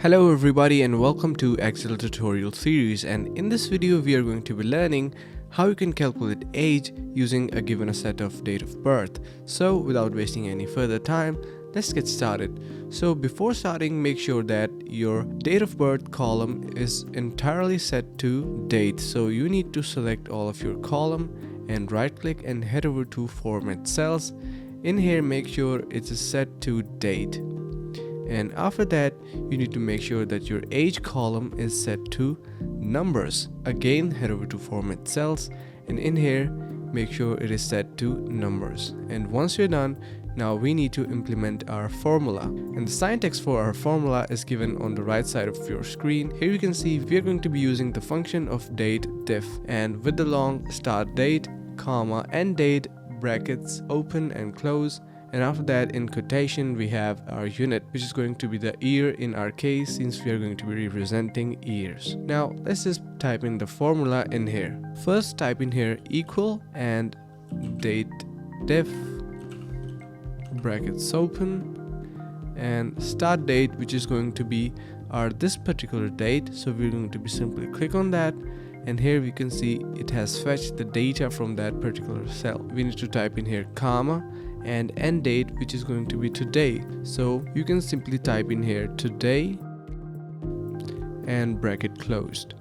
Hello everybody and welcome to Excel tutorial series, and in this video we are going to be learning how you can calculate age using a given set of date of birth. So without wasting any further time, let's get started. So before starting, make sure that your date of birth column is entirely set to date. So you need to select all of your column and right click and head over to format cells. In here, make sure it is set to date. And after that, you need to make sure that your age column is set to numbers. Again, head over to format cells, and in here make sure it is set to numbers. And once you're done, now we need to implement our formula, and the syntax for our formula is given on the right side of your screen. Here you can see we are going to be using the function of date diff, and with the long start date, comma, end date, brackets open and close. And after that, in quotation, we have our unit, which is going to be the year in our case, since we are going to be representing years. Now let's just type in the formula in here. First, type in here equal and date diff, brackets open, and start date, which is going to be our this particular date. So we're going to be simply click on that, and here we can see it has fetched the data from that particular cell. We need to type in here comma and end date, which is going to be today. So you can simply type in here today and bracket closed.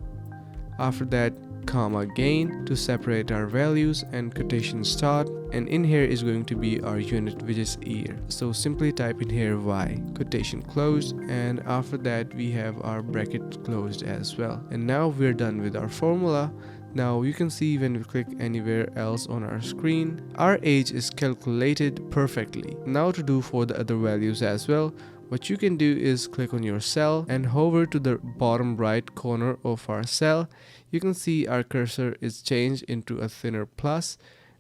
After that, comma again to separate our values and quotation start, and in here is going to be our unit, which is year. So simply type in here y, quotation closed, and after that we have our bracket closed as well. And now we're done with our formula. Now you can see when we click anywhere else on our screen, our age is calculated perfectly. Now to do for the other values as well, what you can do is click on your cell and hover to the bottom right corner of our cell. You can see our cursor is changed into a thinner plus.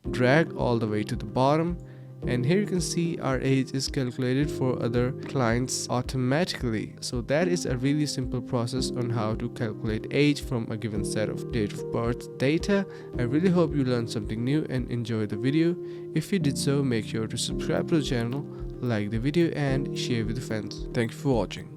Drag all the way to the bottom, and here you can see our age is calculated for other clients automatically. So that is a really simple process on how to calculate age from a given set of date of birth data. I really hope you learned something new and enjoyed the video. If you did so, make sure to subscribe to the channel, like the video, and share with friends. Thank you for watching.